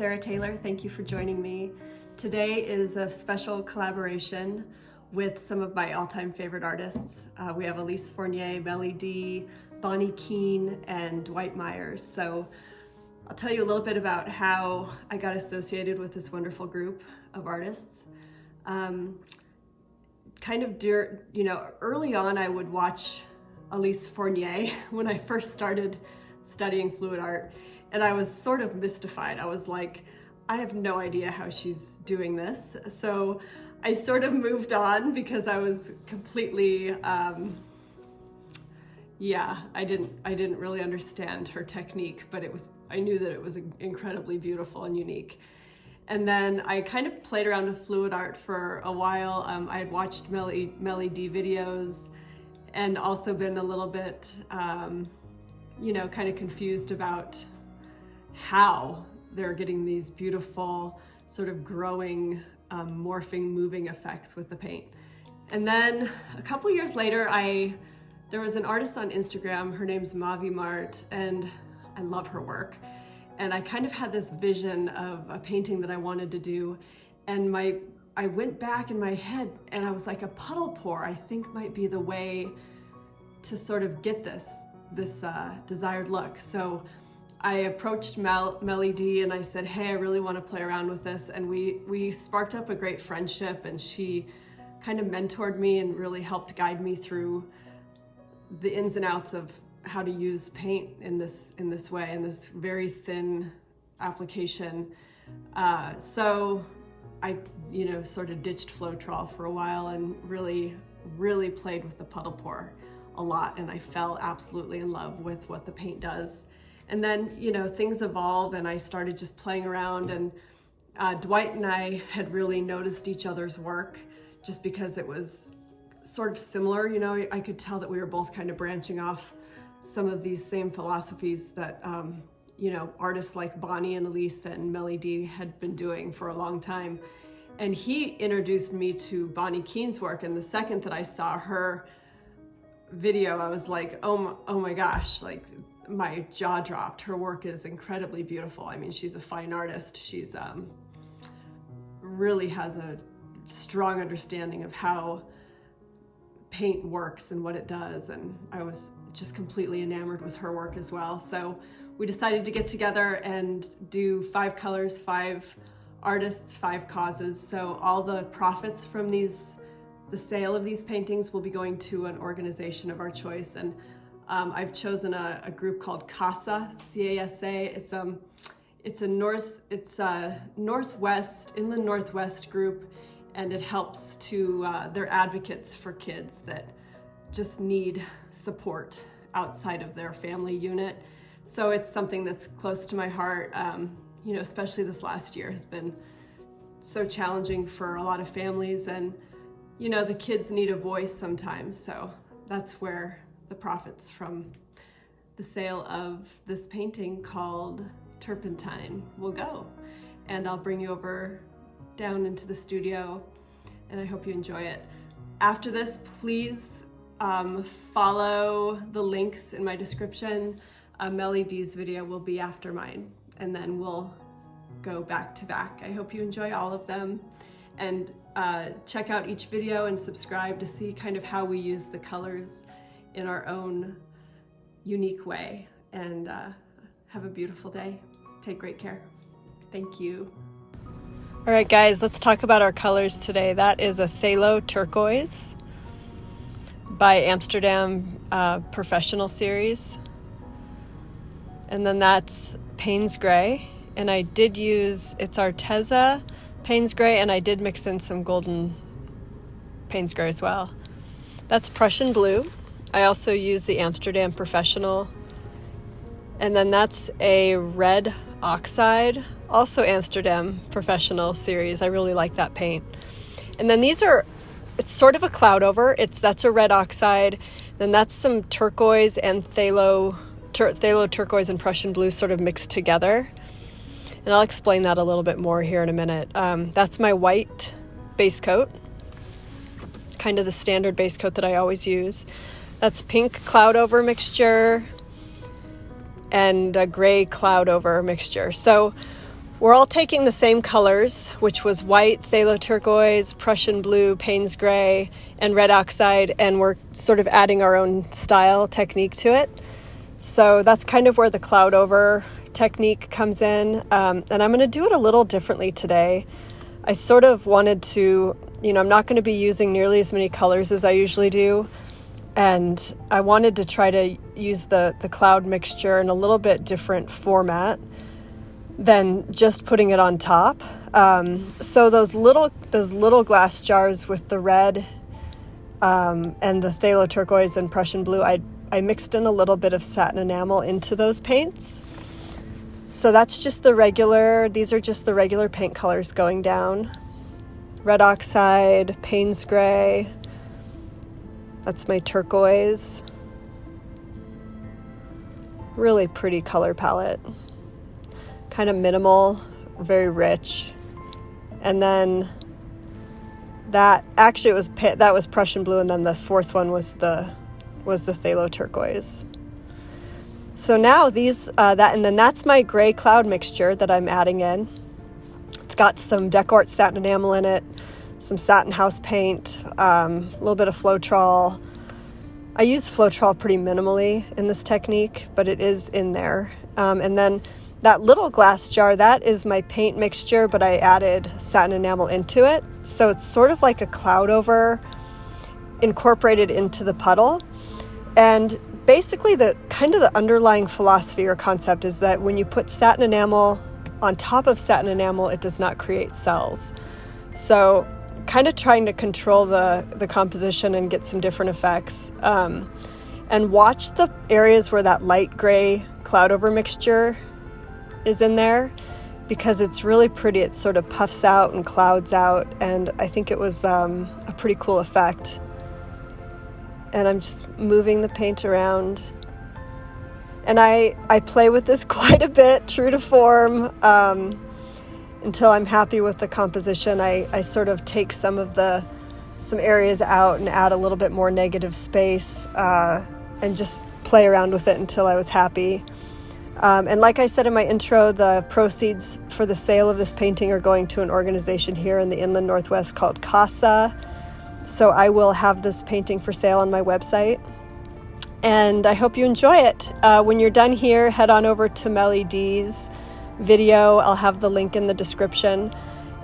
Sarah Taylor. Thank you for joining me. Today is a special collaboration with some of my all-time favorite artists. We have Elise Fournier, Melly D, Bonnie Keene, and Dwight Myers. So I'll tell you a little bit about how I got associated with this wonderful group of artists. Early on I would watch Elise Fournier when I first started studying fluid art, and I was sort of mystified. I was like, I have no idea how she's doing this. So I sort of moved on because I was completely, I didn't really understand her technique, but I knew that it was incredibly beautiful and unique. And then I kind of played around with fluid art for a while. I had watched Melly D videos and also been a little bit, kind of confused about how they're getting these beautiful sort of growing, morphing, moving effects with the paint. And then a couple years later, there was an artist on Instagram, her name's Mavi Mart, and I love her work. And I kind of had this vision of a painting that I wanted to do. And I went back in my head and I was like, a puddle pour, I think might be the way to sort of get this desired look. So I approached Melly D and I said, hey, I really want to play around with this. And we sparked up a great friendship, and she kind of mentored me and really helped guide me through the ins and outs of how to use paint in this way, in this very thin application. So I, sort of ditched Floetrol for a while and really played with the puddle pour a lot, and I fell absolutely in love with what the paint does. And then, things evolve and I started just playing around, and Dwight and I had really noticed each other's work just because it was sort of similar. I could tell that we were both kind of branching off some of these same philosophies that, artists like Bonnie and Elise and Melly D had been doing for a long time. And he introduced me to Bonnie Keene's work, and the second that I saw her video, I was like, oh my gosh, like my jaw dropped. Her work is incredibly beautiful. I mean, she's a fine artist. She's really has a strong understanding of how paint works and what it does, and I was just completely enamored with her work as well. So we decided to get together and do 5 colors, 5 artists, 5 causes. So all the profits from the sale of these paintings will be going to an organization of our choice, and I've chosen a group called CASA, C-A-S-A. It's a inland northwest group, and it helps to, they're advocates for kids that just need support outside of their family unit. So it's something that's close to my heart, especially this last year has been so challenging for a lot of families, and the kids need a voice sometimes. So that's where the profits from the sale of this painting called Turpentine will go. And I'll bring you over down into the studio, and I hope you enjoy it. After this, please follow the links in my description. Melly D's video will be after mine, and then we'll go back to back. I hope you enjoy all of them, and check out each video and subscribe to see kind of how we use the colors in our own unique way. And have a beautiful day. Take great care. Thank you. All right, guys, let's talk about our colors today. That is a phthalo turquoise by Amsterdam Professional Series. And then that's Payne's Gray. And I did use, it's Arteza Payne's Gray, and I did mix in some golden Payne's Gray as well. That's Prussian Blue. I also use the Amsterdam Professional. And then that's a red oxide, also Amsterdam Professional Series. I really like that paint. And then these are, it's sort of a cloud over. That's a red oxide. Then that's some turquoise and phthalo turquoise and Prussian blue sort of mixed together. And I'll explain that a little bit more here in a minute. That's my white base coat, kind of the standard base coat that I always use. That's pink cloud over mixture and a gray cloud over mixture. So We're all taking the same colors, which was white, phthalo turquoise, Prussian blue, Payne's gray, and red oxide, and we're sort of adding our own style technique to it. So that's kind of where the cloud over technique comes in, and I'm going to do it a little differently today. I sort of wanted to, I'm not going to be using nearly as many colors as I usually do, and I wanted to try to use the cloud mixture in a little bit different format than just putting it on top. So those little glass jars with the red and the phthalo turquoise and Prussian blue, I mixed in a little bit of satin enamel into those paints. So that's just these are just the regular paint colors going down. Red oxide, Payne's gray, that's my turquoise. Really pretty color palette. Kind of minimal, very rich. And then that was Prussian blue, and then the fourth one was the phthalo turquoise. So now and then that's my gray cloud mixture that I'm adding in. It's got some Decort satin enamel in it, some satin house paint, a little bit of Floetrol. I use Floetrol pretty minimally in this technique, but it is in there. And then that little glass jar, that is my paint mixture, but I added satin enamel into it. So it's sort of like a cloud over incorporated into the puddle. And basically the underlying philosophy or concept is that when you put satin enamel on top of satin enamel, it does not create cells. So kind of trying to control the composition and get some different effects. And watch the areas where that light gray cloud over mixture is in there, because it's really pretty. It sort of puffs out and clouds out, and I think it was a pretty cool effect. And I'm just moving the paint around, and I play with this quite a bit, true to form, until I'm happy with the composition. I sort of take some areas out and add a little bit more negative space, and just play around with it until I was happy. And like I said in my intro, the proceeds for the sale of this painting are going to an organization here in the Inland Northwest called CASA. So I will have this painting for sale on my website. And I hope you enjoy it. When you're done here, head on over to Melly D's video. I'll have the link in the description.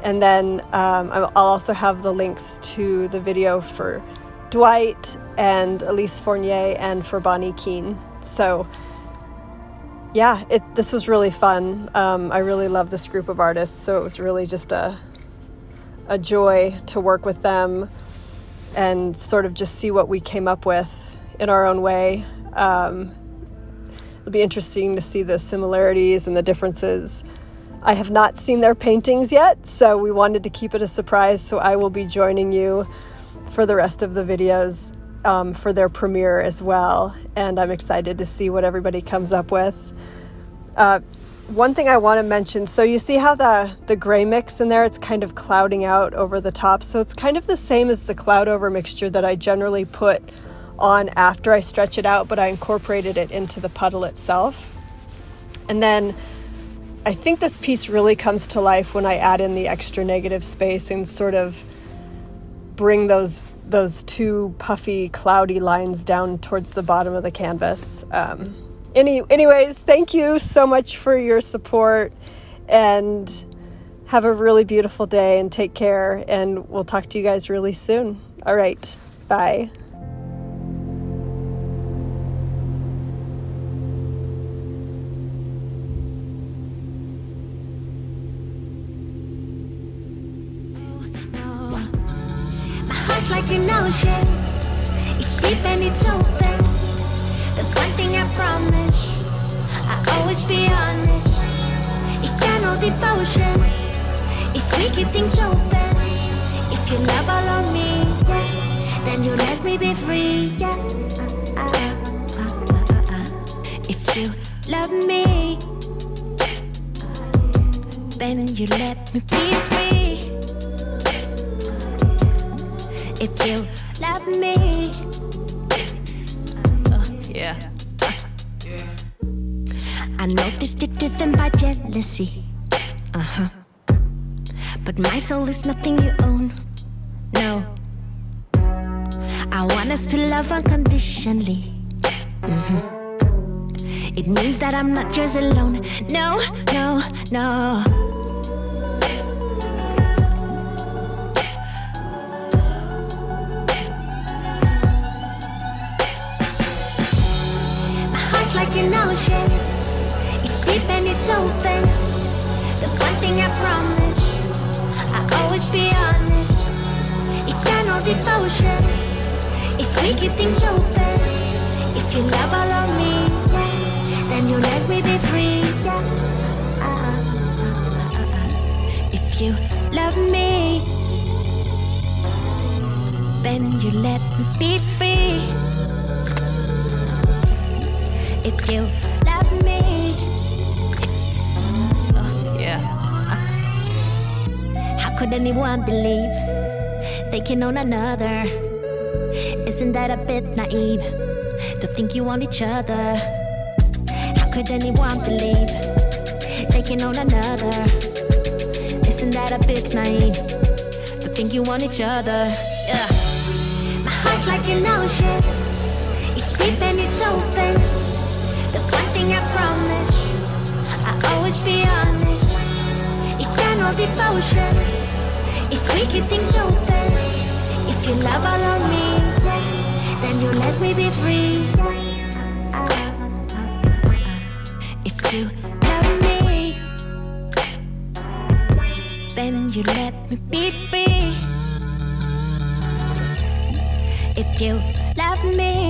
And then I'll also have the links to the video for Dwight and Elise Fournier and for Bonnie Keene. So yeah, this was really fun. I really love this group of artists, so it was really just a joy to work with them and sort of just see what we came up with in our own way. It'll be interesting to see the similarities and the differences. I have not seen their paintings yet, so we wanted to keep it a surprise, so I will be joining you for the rest of the videos for their premiere as well, and I'm excited to see what everybody comes up with. One thing I want to mention, so you see how the gray mix in there, it's kind of clouding out over the top, so it's kind of the same as the cloud over mixture that I generally put on after I stretch it out, but I incorporated it into the puddle itself. And then I think this piece really comes to life when I add in the extra negative space and sort of bring those two puffy, cloudy lines down towards the bottom of the canvas. Anyways, thank you so much for your support, and have a really beautiful day, and take care, and we'll talk to you guys really soon. All right, bye. My heart's like an ocean, it's deep and it's open. The one thing I promise, I always be honest. Eternal devotion, if we keep things open. If you love all on me, yeah, then you let me be free, yeah. If you love me, then you let me be free. If you love me, yeah. I noticed it driven by jealousy. But my soul is nothing you own. No. I want us to love unconditionally. It means that I'm not yours alone. No, no, no. My heart's like an ocean. It's deep and it's open. The one thing I promise, I'll always be honest. Eternal devotion. If we keep things open, if you love all of me, then you let me be free. If you love me, then you let me be free. If you love me, how could anyone believe they can own another? Isn't that a bit naive to think you want each other? How could anyone believe they can own another? Isn't that a bit naive to think you want each other? Yeah. My heart's like an ocean. It's deep and it's open. The one thing I promise, I'll always be honest. Eternal devotion. If we keep things open, if you love all of me, then you let me be free. If you love me, then you let me be free. If you love me,